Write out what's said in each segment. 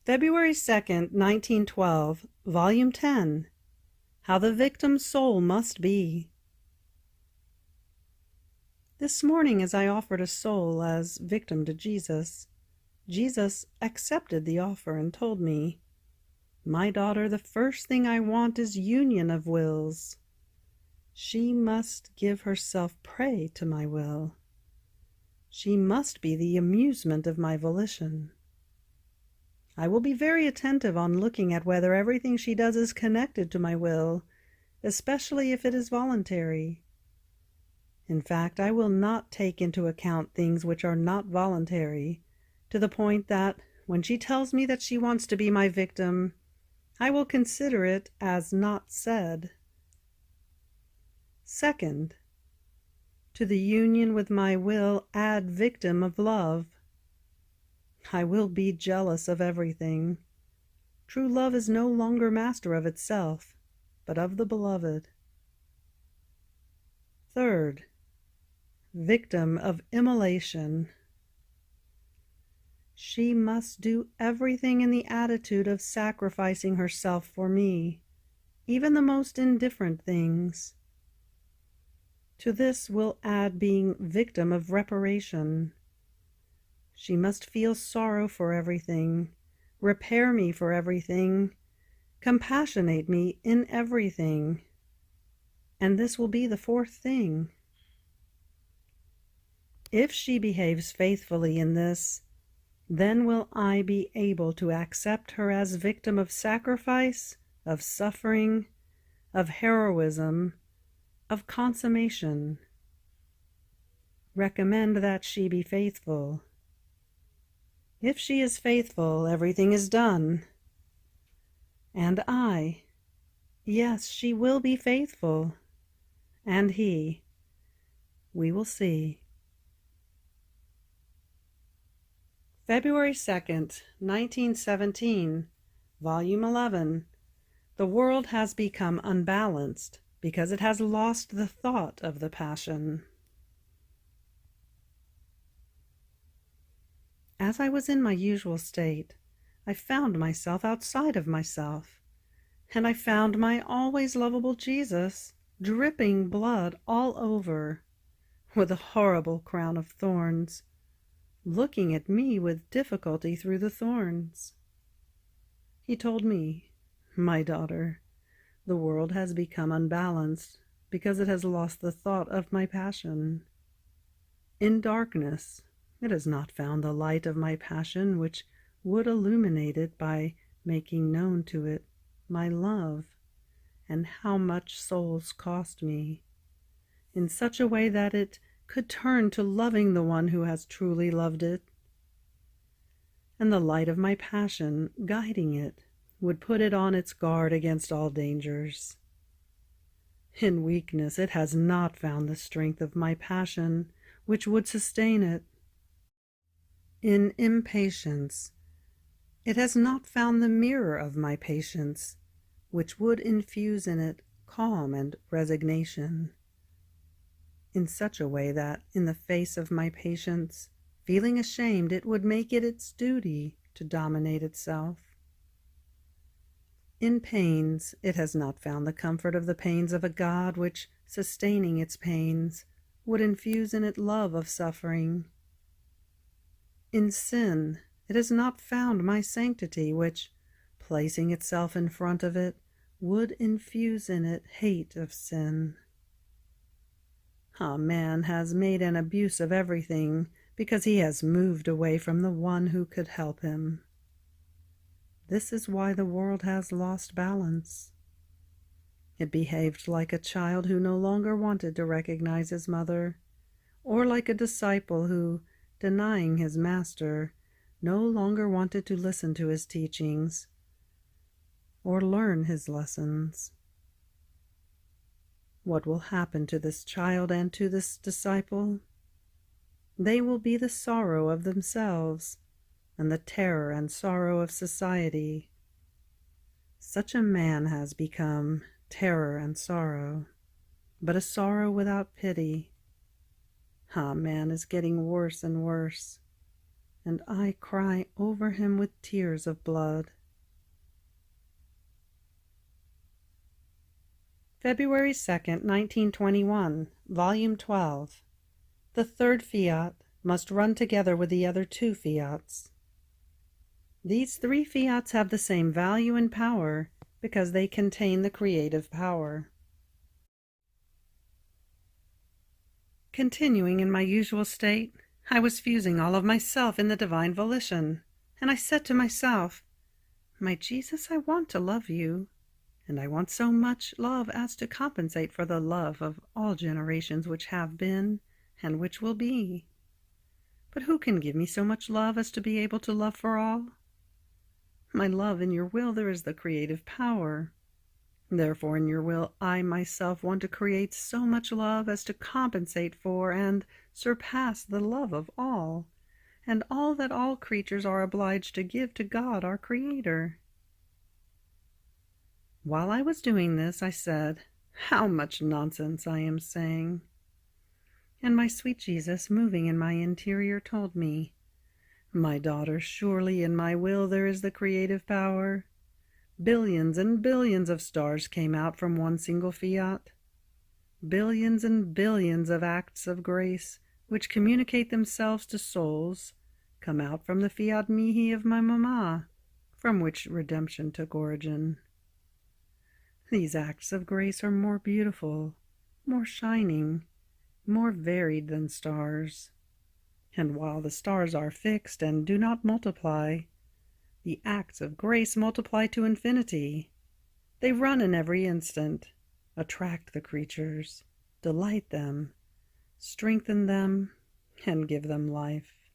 February 2nd, 1912, Volume 10, How the Victim's Soul Must Be. This morning, as I offered a soul as victim to Jesus, Jesus accepted the offer and told me, "My daughter, the first thing I want is union of wills. She must give herself prey to my will. She must be the amusement of my volition. I will be very attentive on looking at whether everything she does is connected to my will, especially if it is voluntary. In fact, I will not take into account things which are not voluntary, to the point that, when she tells me that she wants to be my victim, I will consider it as not said. Second, to the union with my will add victim of love. I will be jealous of everything. True love is no longer master of itself, but of the beloved. Third, victim of immolation. She must do everything in the attitude of sacrificing herself for me, even the most indifferent things. To this will add being victim of reparation. She must feel sorrow for everything, repair me for everything, compassionate me in everything. And this will be the fourth thing. If she behaves faithfully in this, then will I be able to accept her as victim of sacrifice, of suffering, of heroism, of consummation. Recommend that she be faithful. If she is faithful, everything is done. And I, yes, she will be faithful. And he, we will see. February 2nd, 1917, Volume 11. The world has become unbalanced because it has lost the thought of the passion. As I was in my usual state, I found myself outside of myself, and I found my always lovable Jesus dripping blood all over, with a horrible crown of thorns, looking at me with difficulty through the thorns. He told me, "My daughter, the world has become unbalanced because it has lost the thought of my passion. In darkness, it has not found the light of my passion which would illuminate it by making known to it my love and how much souls cost me, in such a way that it could turn to loving the one who has truly loved it. And the light of my passion, guiding it, would put it on its guard against all dangers. In weakness it has not found the strength of my passion which would sustain it. In impatience, it has not found the mirror of my patience, which would infuse in it calm and resignation, in such a way that, in the face of my patience, feeling ashamed, it would make it its duty to dominate itself. In pains, it has not found the comfort of the pains of a God which, sustaining its pains, would infuse in it love of suffering. In sin, it has not found my sanctity, which, placing itself in front of it, would infuse in it hate of sin. Man has made an abuse of everything because he has moved away from the one who could help him. This is why the world has lost balance. It behaved like a child who no longer wanted to recognize his mother, or like a disciple who, denying his master, no longer wanted to listen to his teachings or learn his lessons. What will happen to this child and to this disciple? They will be the sorrow of themselves and the terror and sorrow of society. Such a man has become terror and sorrow, but a sorrow without pity. Man is getting worse and worse, and I cry over him with tears of blood. February 2nd, 1921, Volume 12. The third fiat must run together with the other two fiats. These three fiats have the same value and power because they contain the creative power. Continuing in my usual state, I was fusing all of myself in the divine volition, and I said to myself, "My Jesus, I want to love you, and I want so much love as to compensate for the love of all generations which have been and which will be. But who can give me so much love as to be able to love for all? My love, in your will there is the creative power. Therefore, in your will, I myself want to create so much love as to compensate for and surpass the love of all, and all that all creatures are obliged to give to God our Creator." While I was doing this, I said, "How much nonsense I am saying!" And my sweet Jesus, moving in my interior, told me, "My daughter, surely in my will there is the creative power. Billions and billions of stars came out from one single fiat. Billions and billions of acts of grace, which communicate themselves to souls, come out from the fiat mihi of my mamma, from which redemption took origin. These acts of grace are more beautiful, more shining, more varied than stars. And while the stars are fixed and do not multiply, the acts of grace multiply to infinity. They run in every instant, attract the creatures, delight them, strengthen them, and give them life.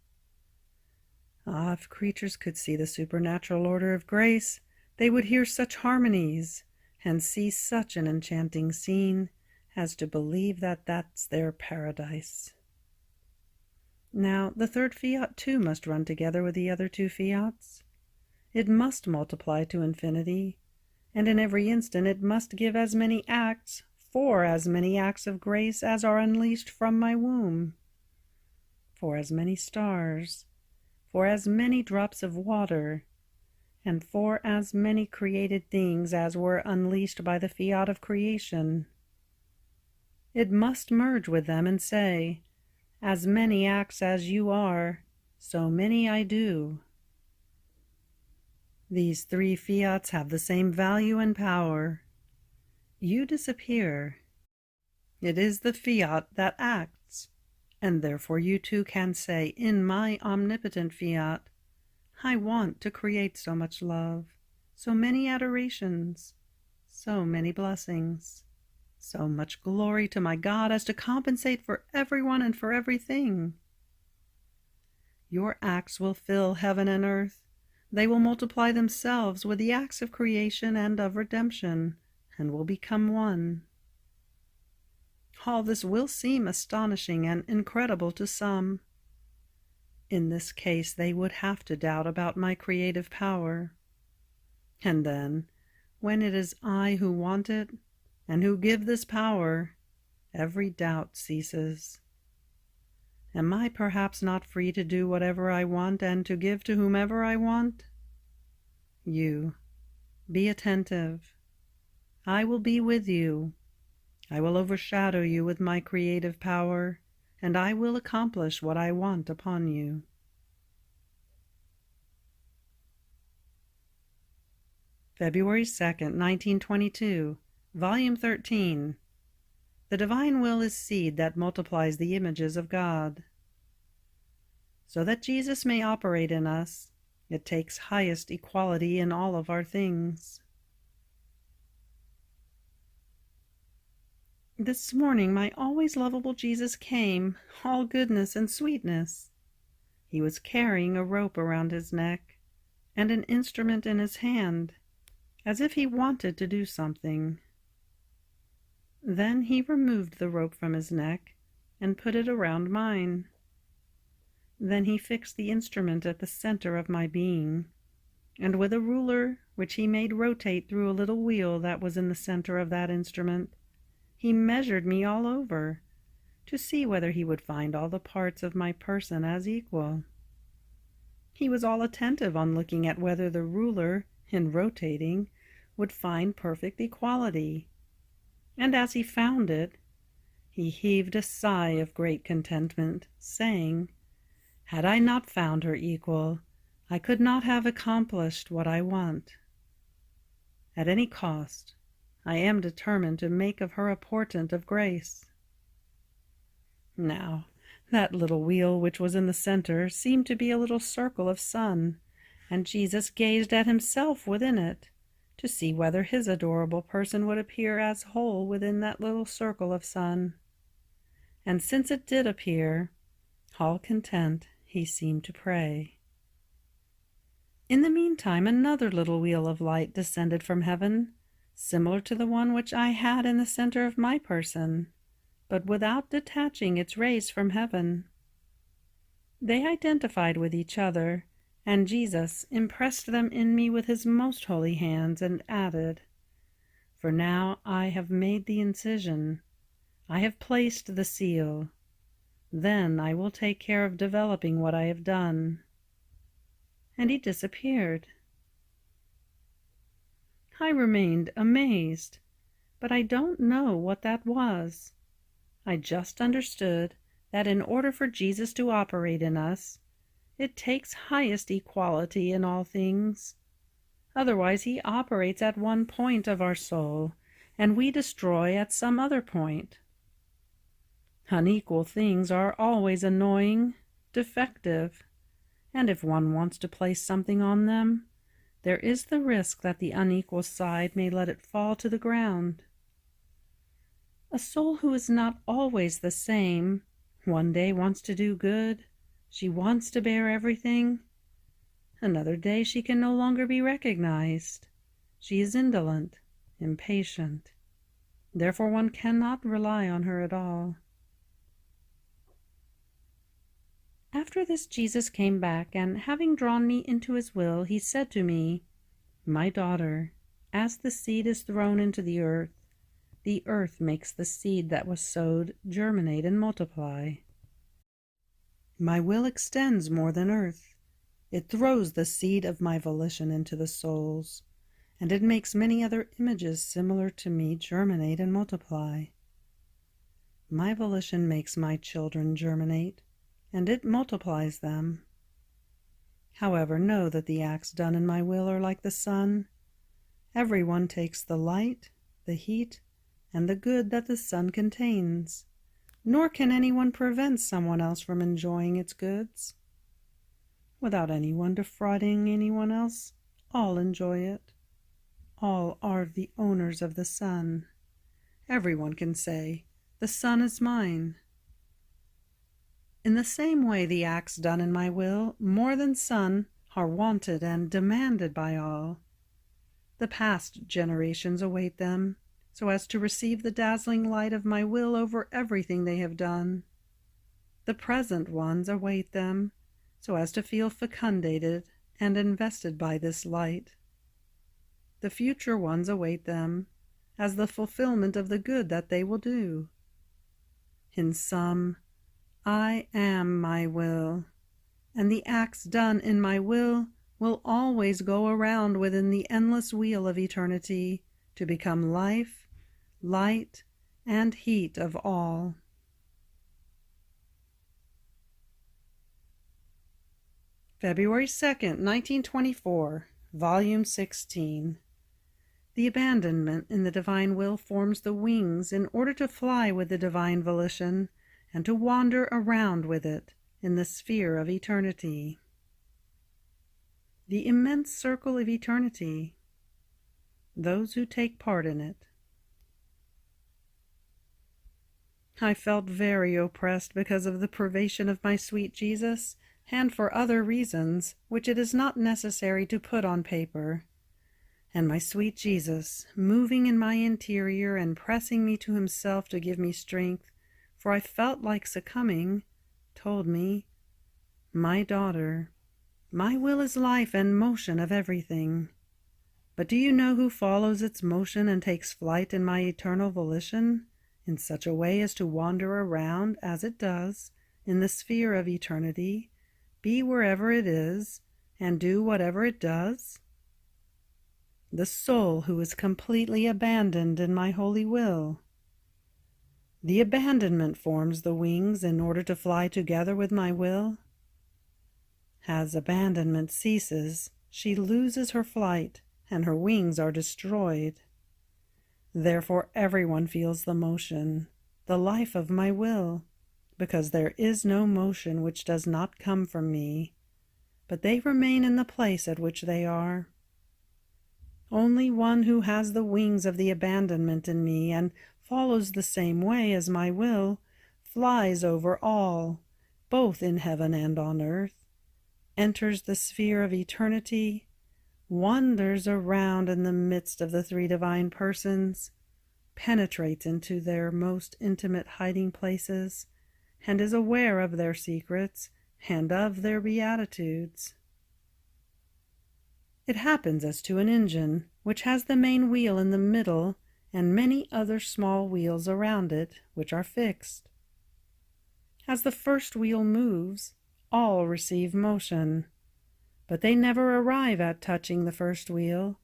Ah, if creatures could see the supernatural order of grace, they would hear such harmonies and see such an enchanting scene as to believe that that's their paradise. Now, the third fiat too must run together with the other two fiats. It must multiply to infinity, and in every instant it must give as many acts, for as many acts of grace as are unleashed from my womb, for as many stars, for as many drops of water, and for as many created things as were unleashed by the fiat of creation. It must merge with them and say, "As many acts as you are, so many I do." These three fiats have the same value and power. You disappear. It is the fiat that acts, and therefore you too can say, in my omnipotent fiat, "I want to create so much love, so many adorations, so many blessings, so much glory to my God as to compensate for everyone and for everything." Your acts will fill heaven and earth. They will multiply themselves with the acts of creation and of redemption, and will become one. All this will seem astonishing and incredible to some. In this case, they would have to doubt about my creative power. And then, when it is I who want it, and who give this power, every doubt ceases. Am I perhaps not free to do whatever I want and to give to whomever I want? You, be attentive. I will be with you. I will overshadow you with my creative power, and I will accomplish what I want upon you. February 2nd, 1922, Volume 13. The divine will is seed that multiplies the images of God. So that Jesus may operate in us, it takes highest equality in all of our things. This morning my always lovable Jesus came, all goodness and sweetness. He was carrying a rope around his neck and an instrument in his hand, as if he wanted to do something. Then he removed the rope from his neck and put it around mine. Then he fixed the instrument at the center of my being, and with a ruler, which he made rotate through a little wheel that was in the center of that instrument, he measured me all over, to see whether he would find all the parts of my person as equal. He was all attentive on looking at whether the ruler, in rotating, would find perfect equality. And as he found it, he heaved a sigh of great contentment, saying, "Had I not found her equal, I could not have accomplished what I want. At any cost, I am determined to make of her a portent of grace." Now, that little wheel which was in the center seemed to be a little circle of sun, and Jesus gazed at himself within it, to see whether his adorable person would appear as whole within that little circle of sun. And since it did appear, all content he seemed to pray. In the meantime, another little wheel of light descended from heaven, similar to the one which I had in the center of my person, but without detaching its rays from heaven. They identified with each other, and Jesus impressed them in me with his most holy hands, and added, "For now I have made the incision, I have placed the seal, then I will take care of developing what I have done." And he disappeared. I remained amazed, but I don't know what that was. I just understood that in order for Jesus to operate in us, it takes highest equality in all things. Otherwise he operates at one point of our soul, and we destroy at some other point. Unequal things are always annoying, defective, and if one wants to place something on them, there is the risk that the unequal side may let it fall to the ground. A soul who is not always the same, one day wants to do good, she wants to bear everything. Another day she can no longer be recognized. She is indolent, impatient. Therefore one cannot rely on her at all. After this Jesus came back, and having drawn me into his will, he said to me, "My daughter, as the seed is thrown into the earth makes the seed that was sowed germinate and multiply. My will extends more than earth. It throws the seed of my volition into the souls, and it makes many other images similar to me germinate and multiply. My volition makes my children germinate, and it multiplies them. However, know that the acts done in my will are like the sun. Every one takes the light, the heat, and the good that the sun contains, nor can anyone prevent someone else from enjoying its goods. Without anyone defrauding anyone else, all enjoy it. All are the owners of the sun. Everyone can say, 'The sun is mine.' In the same way, the acts done in my will, more than sun, are wanted and demanded by all. The past generations await them, so as to receive the dazzling light of my will over everything they have done. The present ones await them, so as to feel fecundated and invested by this light. The future ones await them, as the fulfillment of the good that they will do. In sum, I am my will, and the acts done in my will always go around within the endless wheel of eternity to become life, light, and heat of all. February 2nd, 1924, Volume 16. The abandonment in the divine will forms the wings in order to fly with the divine volition and to wander around with it in the sphere of eternity. The immense circle of eternity. Those who take part in it. I felt very oppressed because of the privation of my sweet Jesus, and for other reasons which it is not necessary to put on paper. And my sweet Jesus, moving in my interior and pressing me to himself to give me strength, for I felt like succumbing, told me, "My daughter, my will is life and motion of everything. But do you know who follows its motion and takes flight in my eternal volition, in such a way as to wander around, as it does, in the sphere of eternity, be wherever it is, and do whatever it does? The soul who is completely abandoned in my holy will. The abandonment forms the wings in order to fly together with my will. As abandonment ceases, she loses her flight, and her wings are destroyed. Therefore everyone feels the motion, the life of my will, because there is no motion which does not come from me, but they remain in the place at which they are. Only one who has the wings of the abandonment in me and follows the same way as my will flies over all, both in heaven and on earth, enters the sphere of eternity, wanders around in the midst of the three divine persons, penetrates into their most intimate hiding places, and is aware of their secrets and of their beatitudes. It happens as to an engine, which has the main wheel in the middle and many other small wheels around it, which are fixed. As the first wheel moves, all receive motion, but they never arrive at touching the first wheel,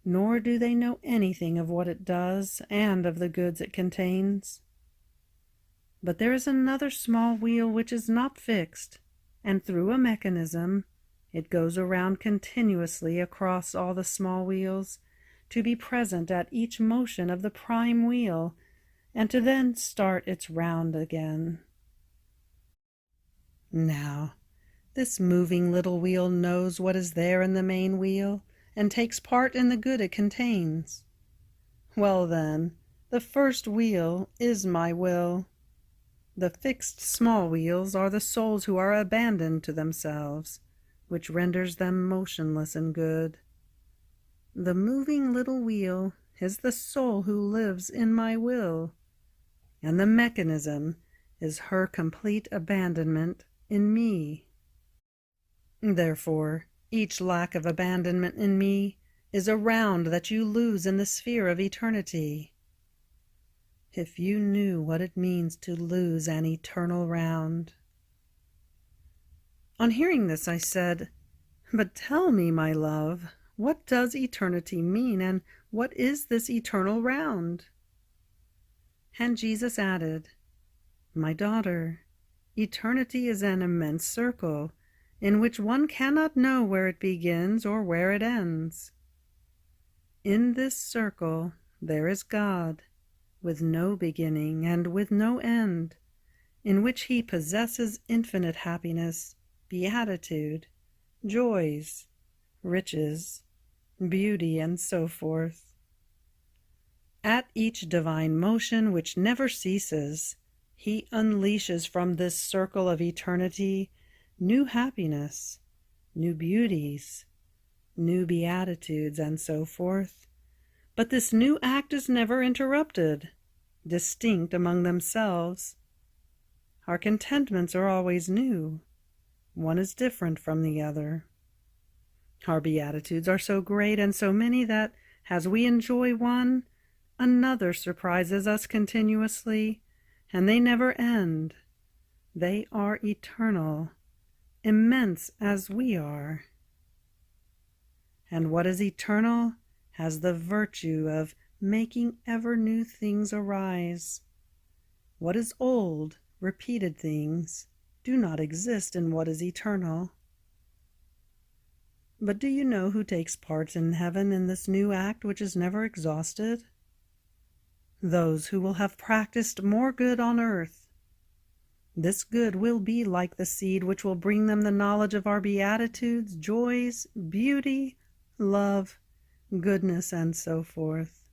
nor do they know anything of what it does and of the goods it contains. But there is another small wheel which is not fixed, and through a mechanism it goes around continuously across all the small wheels, to be present at each motion of the prime wheel, and to then start its round again. Now, this moving little wheel knows what is there in the main wheel, and takes part in the good it contains. Well then, the first wheel is my will. The fixed small wheels are the souls who are abandoned to themselves, which renders them motionless and good. The moving little wheel is the soul who lives in my will, and the mechanism is her complete abandonment in me. Therefore, each lack of abandonment in me is a round that you lose in the sphere of eternity. If you knew what it means to lose an eternal round. On hearing this, I said, "But tell me, my love, what does eternity mean, and what is this eternal round?" And Jesus added, "My daughter, eternity is an immense circle, in which one cannot know where it begins or where it ends. In this circle there is God, with no beginning and with no end, in which he possesses infinite happiness, beatitude, joys, riches, beauty, and so forth. At each divine motion which never ceases, he unleashes from this circle of eternity new happiness, new beauties, new beatitudes, and so forth. But this new act is never interrupted, distinct among themselves. Our contentments are always new. One is different from the other. Our beatitudes are so great and so many that, as we enjoy one, another surprises us continuously, and they never end. They are eternal, immense as we are. And what is eternal has the virtue of making ever new things arise. What is old, repeated things, do not exist in what is eternal. But do you know who takes part in heaven in this new act which is never exhausted? Those who will have practiced more good on earth. This good will be like the seed which will bring them the knowledge of our beatitudes, joys, beauty, love, goodness, and so forth.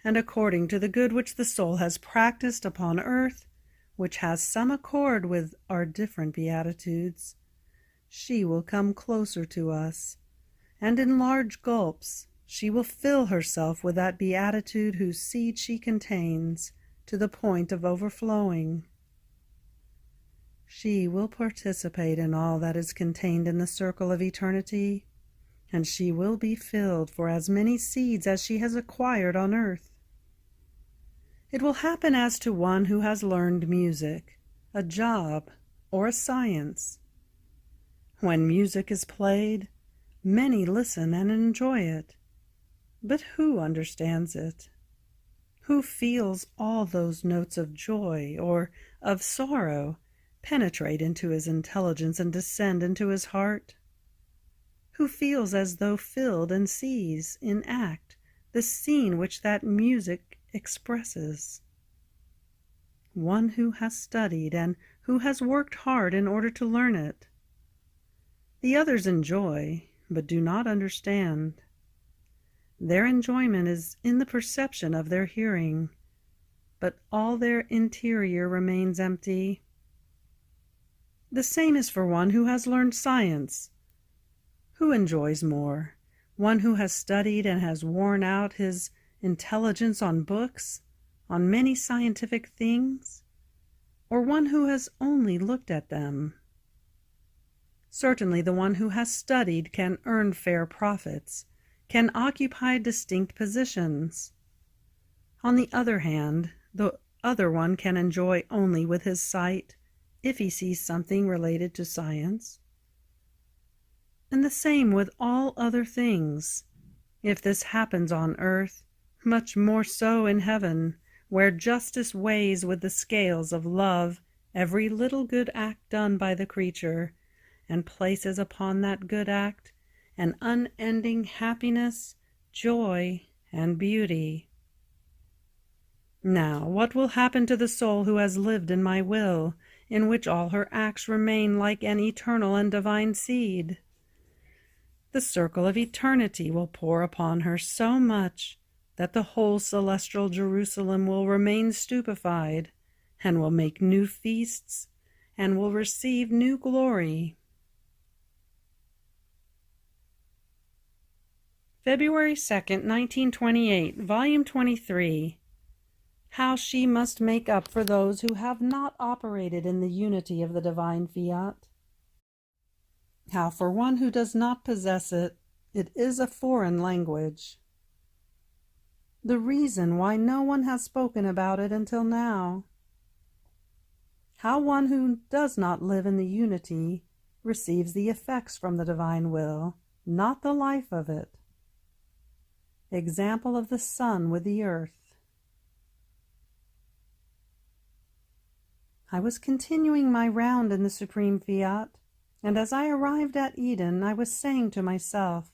And according to the good which the soul has practiced upon earth, which has some accord with our different beatitudes, she will come closer to us, and in large gulps she will fill herself with that beatitude whose seed she contains, to the point of overflowing. She will participate in all that is contained in the circle of eternity, and she will be filled for as many seeds as she has acquired on earth. It will happen as to one who has learned music, a job, or a science. When music is played, many listen and enjoy it. But who understands it? Who feels all those notes of joy or of sorrow penetrate into his intelligence and descend into his heart? Who feels as though filled and sees in act the scene which that music expresses? One who has studied and who has worked hard in order to learn it. The others enjoy, but do not understand. Their enjoyment is in the perception of their hearing, but all their interior remains empty. The same is for one who has learned science. Who enjoys more, one who has studied and has worn out his intelligence on books, on many scientific things, or one who has only looked at them? Certainly the one who has studied can earn fair profits, can occupy distinct positions. On the other hand, the other one can enjoy only with his sight, if he sees something related to science. And the same with all other things. If this happens on earth, much more so in heaven, where justice weighs with the scales of love every little good act done by the creature, and places upon that good act an unending happiness, joy, and beauty. Now, what will happen to the soul who has lived in my will, in which all her acts remain like an eternal and divine seed? The circle of eternity will pour upon her so much that the whole celestial Jerusalem will remain stupefied, and will make new feasts, and will receive new glory. February 2nd, 1928, Volume 23. How she must make up for those who have not operated in the unity of the divine fiat. How for one who does not possess it, it is a foreign language. The reason why no one has spoken about it until now. How one who does not live in the unity receives the effects from the divine will, not the life of it. Example of the sun with the earth. I was continuing my round in the supreme fiat, and as I arrived at Eden, I was saying to myself,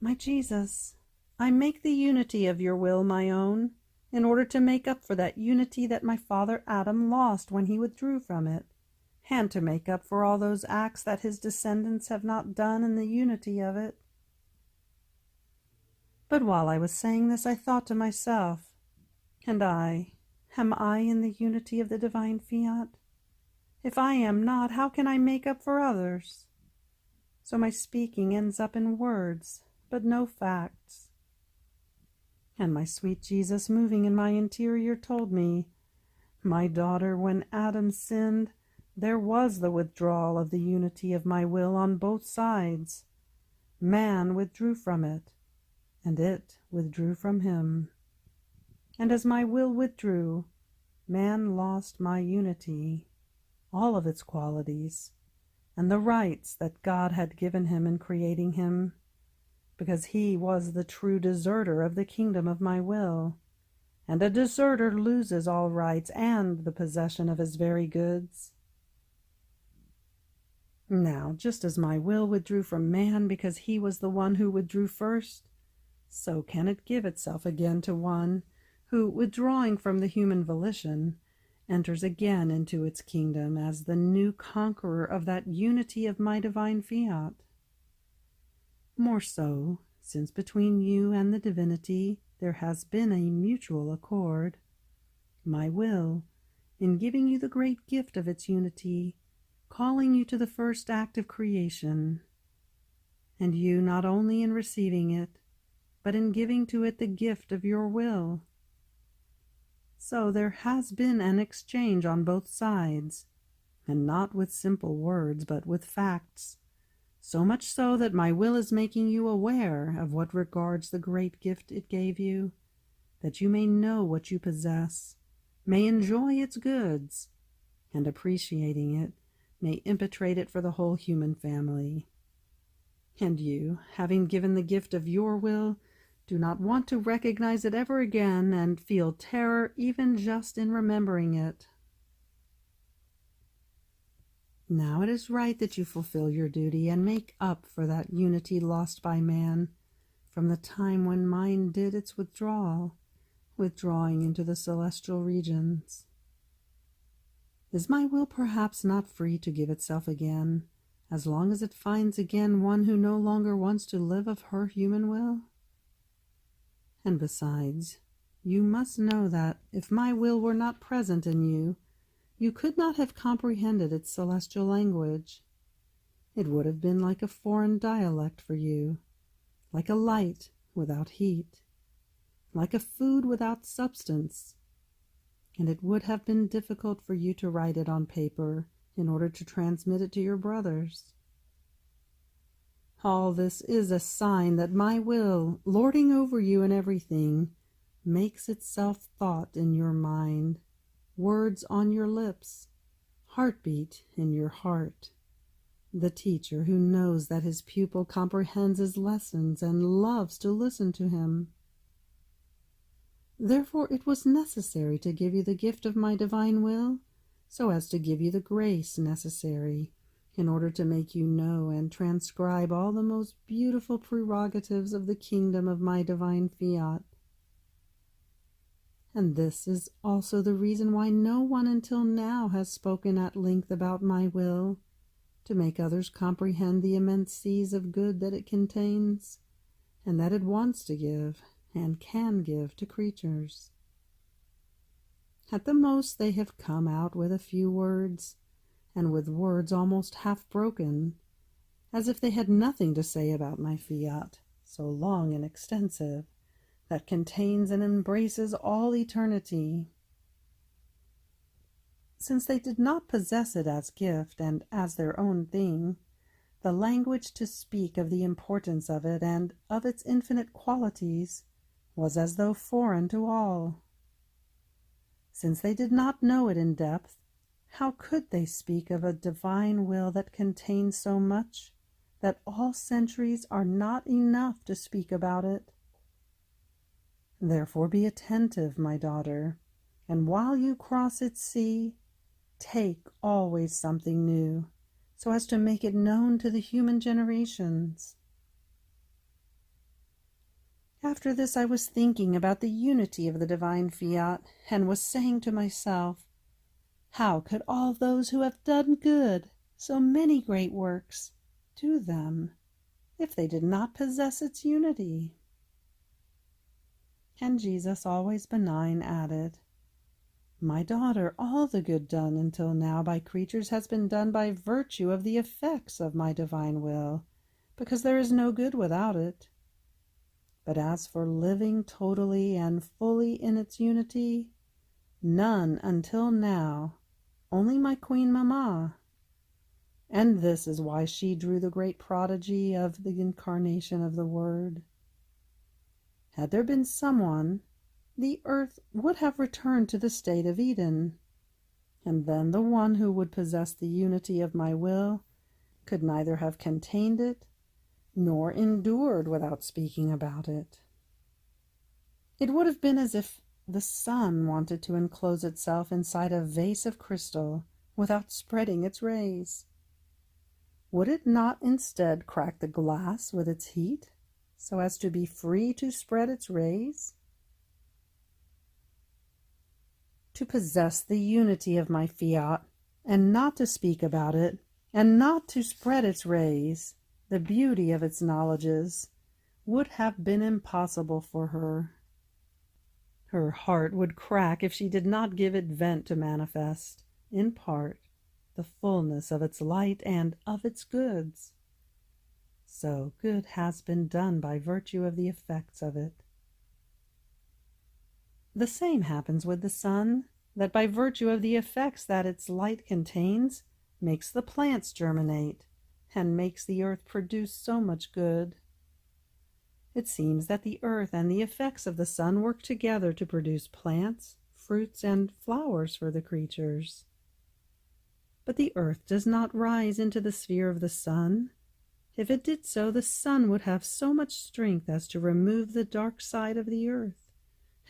"My Jesus, I make the unity of your will my own, in order to make up for that unity that my father Adam lost when he withdrew from it, and to make up for all those acts that his descendants have not done in the unity of it." But while I was saying this, I thought to myself, "And am I in the unity of the divine fiat? If I am not, how can I make up for others?" So my speaking ends up in words, but no facts. And my sweet Jesus, moving in my interior, told me, "My daughter, when Adam sinned, there was the withdrawal of the unity of my will on both sides. Man withdrew from it, and it withdrew from him. And as my will withdrew, man lost my unity, all of its qualities, and the rights that God had given him in creating him, because he was the true deserter of the kingdom of my will, and a deserter loses all rights and the possession of his very goods. Now, just as my will withdrew from man because he was the one who withdrew first, so can it give itself again to one who, withdrawing from the human volition, enters again into its kingdom as the new conqueror of that unity of my divine fiat. More so, since between you and the divinity there has been a mutual accord. My will, in giving you the great gift of its unity, calling you to the first act of creation, and you not only in receiving it, but in giving to it the gift of your will. So there has been an exchange on both sides, and not with simple words, but with facts, so much so that my will is making you aware of what regards the great gift it gave you, that you may know what you possess, may enjoy its goods, and appreciating it, may impetrate it for the whole human family. And you, having given the gift of your will, do not want to recognize it ever again and feel terror even just in remembering it. Now it is right that you fulfill your duty and make up for that unity lost by man from the time when mind did its withdrawing into the celestial regions. Is my will perhaps not free to give itself again, as long as it finds again one who no longer wants to live of her human will? And besides, you must know that if my will were not present in you, you could not have comprehended its celestial language. It would have been like a foreign dialect for you, like a light without heat, like a food without substance, and it would have been difficult for you to write it on paper in order to transmit it to your brothers. All this is a sign that my will, lording over you in everything, makes itself thought in your mind, words on your lips, heartbeat in your heart. The teacher who knows that his pupil comprehends his lessons and loves to listen to him. Therefore it was necessary to give you the gift of my divine will, so as to give you the grace necessary in order to make you know and transcribe all the most beautiful prerogatives of the kingdom of my divine Fiat. And this is also the reason why no one until now has spoken at length about my will, to make others comprehend the immense seas of good that it contains, and that it wants to give, and can give to creatures. At the most they have come out with a few words, and with words almost half broken, as if they had nothing to say about my Fiat, so long and extensive, that contains and embraces all eternity. Since they did not possess it as gift and as their own thing, the language to speak of the importance of it and of its infinite qualities was as though foreign to all. Since they did not know it in depth, how could they speak of a divine will that contains so much that all centuries are not enough to speak about it? Therefore be attentive, my daughter, and while you cross its sea, take always something new, so as to make it known to the human generations. After this I was thinking about the unity of the divine Fiat, and was saying to myself, how could all those who have done good, so many great works, do them, if they did not possess its unity? And Jesus, always benign, added, my daughter, all the good done until now by creatures has been done by virtue of the effects of my divine will, because there is no good without it. But as for living totally and fully in its unity, none until now, only my Queen Mamma. And this is why she drew the great prodigy of the incarnation of the Word. Had there been someone, the earth would have returned to the state of Eden, and then the one who would possess the unity of my will could neither have contained it nor endured without speaking about it. It would have been as if the sun wanted to enclose itself inside a vase of crystal without spreading its rays. Would it not instead crack the glass with its heat, so as to be free to spread its rays? To possess the unity of my Fiat, and not to speak about it, and not to spread its rays, the beauty of its knowledges, would have been impossible for her. Her heart would crack if she did not give it vent to manifest, in part, the fullness of its light and of its goods. So good has been done by virtue of the effects of it. The same happens with the sun, that by virtue of the effects that its light contains, makes the plants germinate, and makes the earth produce so much good. It seems that the earth and the effects of the sun work together to produce plants, fruits, and flowers for the creatures. But the earth does not rise into the sphere of the sun. If it did so, the sun would have so much strength as to remove the dark side of the earth,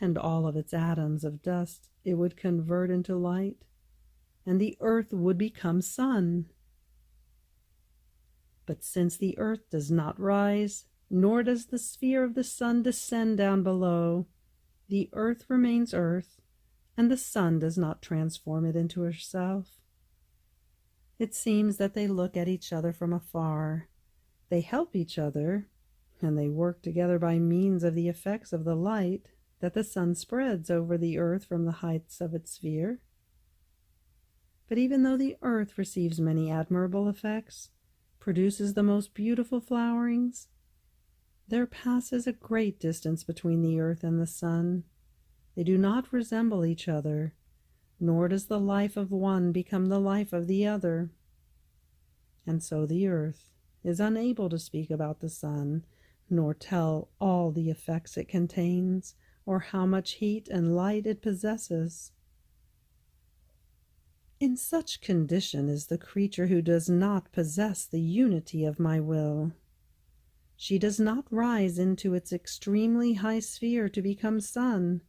and all of its atoms of dust it would convert into light, and the earth would become sun. But since the earth does not rise, nor does the sphere of the sun descend down below, the earth remains earth, and the sun does not transform it into herself. It seems that they look at each other from afar. They help each other, and they work together by means of the effects of the light that the sun spreads over the earth from the heights of its sphere. But even though the earth receives many admirable effects, produces the most beautiful flowerings, there passes a great distance between the earth and the sun. They do not resemble each other, nor does the life of one become the life of the other. And so the earth is unable to speak about the sun, nor tell all the effects it contains, or how much heat and light it possesses. In such condition is the creature who does not possess the unity of my will. She does not rise into its extremely high sphere to become sun,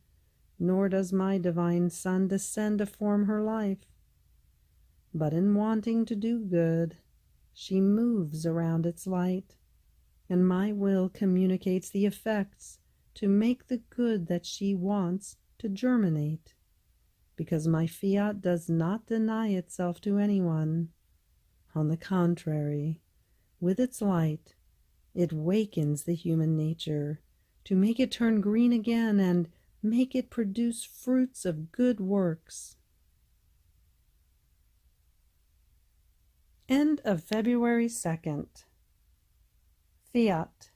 nor does my divine sun descend to form her life. But in wanting to do good, she moves around its light, and my will communicates the effects to make the good that she wants to germinate, because my fiat does not deny itself to anyone. On the contrary, with its light, it wakens the human nature to make it turn green again and make it produce fruits of good works. End of February 2nd. Fiat.